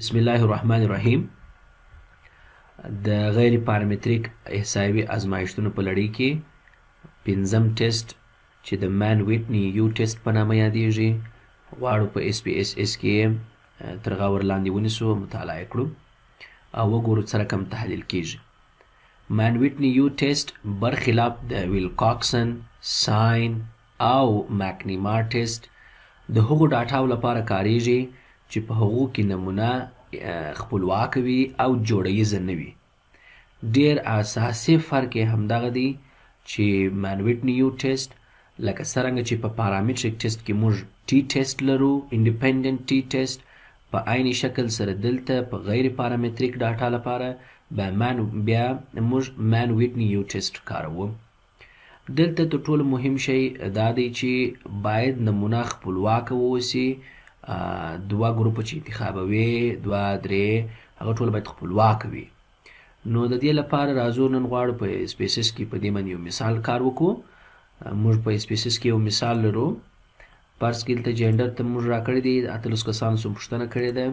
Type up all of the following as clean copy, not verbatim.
بسم الله الرحمن الرحیم. د غیر پارامتریک احصایوي ازمایښتونو په لړۍ کې پنځم ټیسټ چې د مان ویټني یو ټیسټ په نامه یادیږي غواړو په اس پی اس اس کې تر غور لاندې ونیسو، مطالعه کړو او وګورو څه رقم تحلیل کیږي. مان ویټني یو ټیسټ برخلاف د ویلکاکسن، ساین او ماکنیما ټیسټ د هغو ډاټاو لپاره کاریږي چې په هغو کې نمونه خپلواکه وي او جوړیزه نه وي. ډېر اساسي فرق یې همدغه دی چې مان ویټني یو ټیسټ لکه څرنګه چې په پارامتریک ټیسټ کې موږ ټي ټیسټ لرو، انډیپندنت ټي ټیسټ، په عیني شکل سره دلته په غیر پارامتریک ډاټا لپاره بیا موږ مان ویټني یو ټیسټ کاروو. دلته تر ټولو مهم شی دا دی چې باید نمونه خپلواکه واوسي. دوه ګروپه چې انتخابوي، دوه درې، هغه ټول باید خپلواکه وي. نو د دې لپاره راځو نن غواړو په اسپیسس کې په دې باندې یو مثال کار وکړو. موږ په اسپیسس کې یو مثال لرو. فرض کړئ دلته جنډر ته موږ راکړی دی 18 کسانو څخه پوښتنه کړې ده.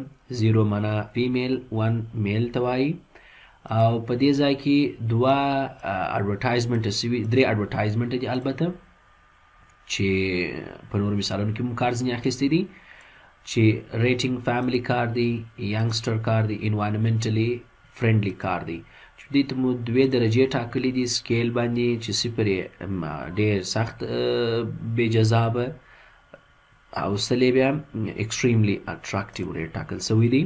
0 معنا فیمیل، 1 میل ته وایي. او په دې ځای کې دوه اډورټایزمنټ سوي، درې اډورټایزمنټ دي البته چې په نورو مثالونو کې موږ کار ځینې اخیستی دي چې ریټینګ فیملی کار دی، ینګسټر کار دی، انوایرمنټلی فرندلی کار دی. چې دې ته مو دوې درجې ټاکلي دي سکیل باندې چې صفر یې ډېر سخت بې جذابه او سلې بیا ایکسټریملی اټراکټیو ریټ ټاکل سوی دی.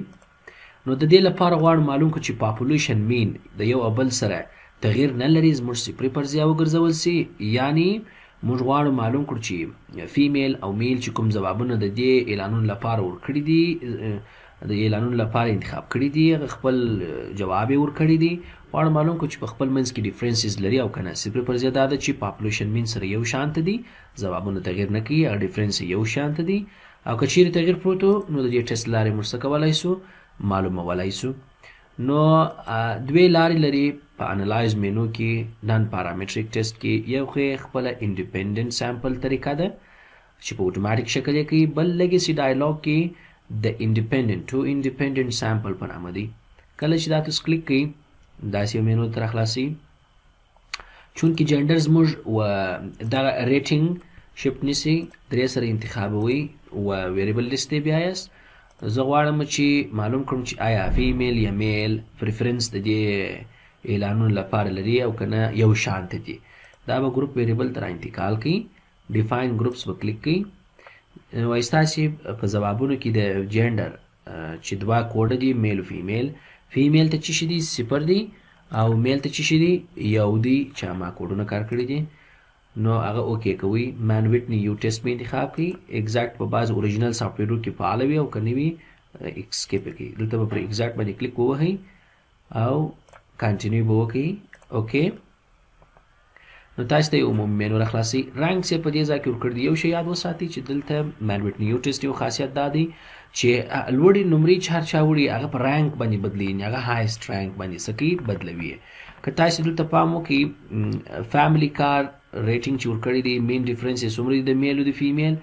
نو د دې لپاره غواړو معلوم کړو چې پاپولیشن مین د یو او بل سره تغییر نه لري، زموږ صفري پر ځای وګرځول سي. یعنی موږ غواړو معلوم کړو چې فیمیل او میل چې کوم ځوابونه د دې اعلانونو لپاره ورکړي دي، د اعلانونو لپاره انتخاب کړي دي، خپل جواب یې ورکړي دي. غواړو معلوم کړو چې په خپل منځ کې ډیفرنسز لري او که نه. صفري پر ځای دا ده چې پاپولیشن مین سره یو شانته دي، ځوابونه تغییر نه کوي، هغه ډیفرنس یو شانته دي. او که چیرې تغییر پروت و نو د دې ټیسټ لارې موږ څه کولی سو، معلومولی سو. نو دوې لارې لري په انالایز مینو کې نن پارامتریک ټیسټ کې. یو خو خپله انډیپندنت سیمپل طریقه ده چې په اتوماتیک شکل یې کوي، بل لیګسي ډایلاګ کې د انډیپندنت ټو انډیپندنت سیمپل په نامه دی. کله چې دا تاسو کلیک کوئ داسې یو مینو ته راخلاصي. چونکې جنډر زموږ دغه ریټینګ شفټ نیسي، درې سره انتخابوي و ویریبل لیست یې بیایاست. زه غواړم چې معلوم کړم چې آیا فیمیل یا میل پریفرنس د دې اعلانونو لپاره لري او که نه یو شانته دي. دا به ګروپ ویریبل ته را انتقال کوي، ډیفاین ګروپس به کلیک کوي. وایي ستاسې په ځوابونو کې د جنډر چې دوه کوډه دي، میل او فیمیل. فیمیل ته چې شي دي 0 دي او میل ته چې شي دي 1 دي چې ما کوډونه کار کړي دي. نو هغه اوکې کوي. مان ویټني یو ټیسټ مې انتخاب کړي. ایگزیکټ په بعض اوریجنل سافټویرو کې فعاله وي او که نه وي اسکیپ یې کوي. دلته به پر ایگزیکټ باندې کلیک ووهئ او کنټینیو به وکړئ. اوکې، نو تاسو ته یو عمومي مینو راخلاصي. رنګ یې په دې ځای کې ورکړي دي. یو شی یاد وساتئ چې دلته مان ویټني یو ټیسټ یو خاصیت دا دی چې لوړې نمرې چې هر چا وړي هغه په رانک باندې بدلوي، هغه هایست رانک باندې څه کوي، بدلوي. که تاسو دلته پام وکړئ فیملی کار ریټینګ چې ورکړی دی، مین ډیفرنس یې څومره دی د میل او د فیمیل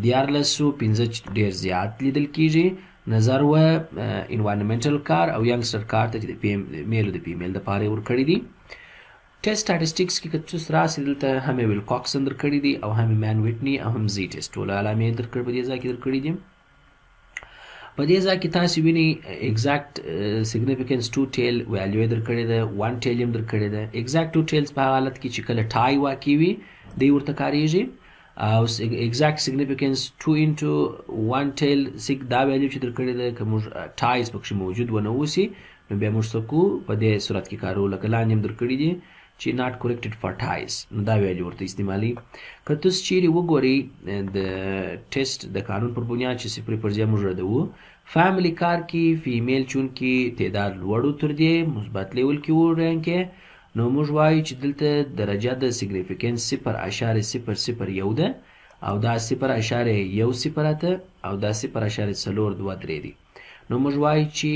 1415 ډېر زیات لیدل کیږي. نظر و انوایرمنټل کار او ینګسټر کار ته چې د میل او د فیمیل دپاره یې ورکړی دي. ټیسټ سټاټسټکس کې که تاسو راسئ دلته هم یې ویلکاکسن درکړي دي او هم یې مان ویټني او هم زی ټیسټ ټوله علامې درکړي په دې ځای کې درکړي دي. په دې ځای کې تاسو وینئ ایگزیکټ سیګنیفیکنس 2 ټیل ویلیو یې درکړې ده، 1 ټیل یې هم درکړې ده. ایگزیکټ 2 ټیلز په حالت کې چې کله ټای واقع وي دی ورته کاریږي، او ایگزیکټ سیګنیفیکنس 2 انټو 1 ټیل دا ویلیو چې درکړې ده که موږ ټایز پکښې موجود ونه اوسي نو بیا موږ څه کوو، په دې صورت کې کارو. لکه لاندې هم درکړي دي چې ناٹ کورکټډ فار ټایز، نو دا ویلیو ورته استعمالي. که تاسو چیرې وګورئ د ټیسټ د قانون پر بنیاد چې صفري پر ځای موږ ردوو، فیملی کار کې فیمیل چونکې تعداد لوړ تر دې مثبت لیول کې و رینک کې، نو موږ وایو چې دلته درجه د سیګنیفیکنس 0.001 ده او دا 0.108 او دا 0.423 دي. نو موږ وایو چې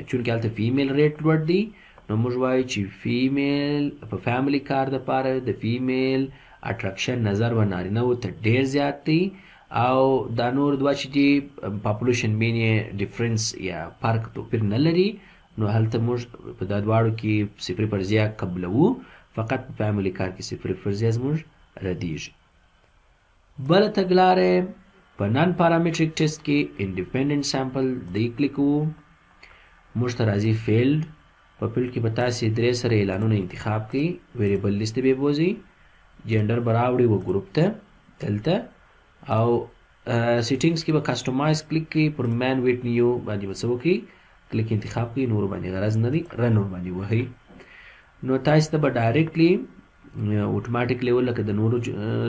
چونکې هلته فیمیل ریټ لوړ دی، نو موږ وایو چې فیمیل په فیملی کار دپاره د فیمیل اټرکشن نظر و نارینه و ته ډېر زیات دی او دا نور دوه چې دي پاپولیشن مین یې ډیفرنس یا فرق توپیر نه لري، نو هلته موږ په دا دواړو کې صفر فرضیه قبلوو، فقط په فیملی کار کې صفر فرضیه زموږ ردیږي. بله تګلاره په نان پارامتریک ټیسټ کې انډیپینډنټ سامپل دی کلیک کوو. موږ ته راځي فیلډ. په فیلډ کې به تاسې درې سره اعلانونه انتخاب کړئ. ویریبل لیست ته به بوځئ، جنډر به راوړئ و ګروپ ته دلته، او سیټینګز کې به کسټمایز کلیک کړئ. پر مین ویټ نیو باندې به څه وکړئ، کلیک انتخاب کړئ. نور باندې غرض نه دی، رن ور باندې وهئ. نو تاسې ته به ډایرکټلی اوټوماټیک لیول لکه د نورو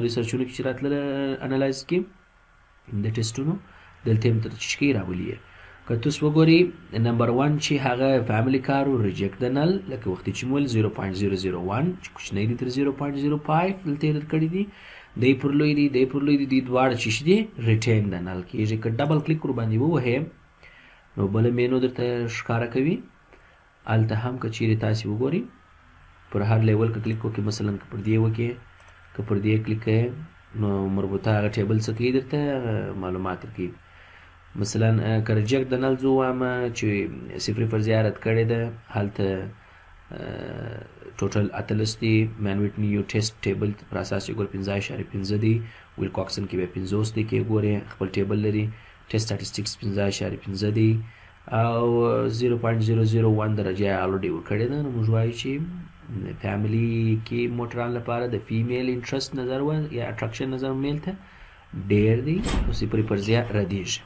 ریسرچونو کې چې راتلله انالایز کې د ټیسټونو، دلته هم ترچیش کې راولي. که تاسو وګورئ نمبر 1 چې هغه فیملی کارو ریجیکټ د نل، لکه وختي چې مول 0.001 چې کوچنی دی تر 0.05 دلته یې کړی دي، دی پر لوی دی، دی پر لوی دی، دی دواړه چې دي ریټین د نل کېږي. که ډبل کلیک ور باندې ووهئ نو بله مینو درته ښکاره کوي. هلته هم که چیرې تاسې وګورئ پر هر لیول که کلیک وکړئ، مثلا که پر دې وکړئ، که پر دې کلیک کوئ نو مربوطه هغه ټیبل څه کوي درته معلومات درکوي. مثلا که ریجیکټ د نل زه ووایم چې صفري فرضیه رد کړې ده، هلته ټوټل 18 دي. مین ویټ نیو ټیسټ ټیبل پر اساس چې ګورئ 15.15 دي. ویل کاکسن کې به 50 دی، کې ګورئ خپل ټیبل لري. ټیسټ سټاټسټیکس 15.15 دی او 0.001 درجه یې الریډي ورکړې ده. نو موږ وایو چې فیملی کې موټران لپاره د فیمیل انټرست نظر یا اټراکشن نظر میل ته ډیر دی، نو صفري فرضیه ردیږي.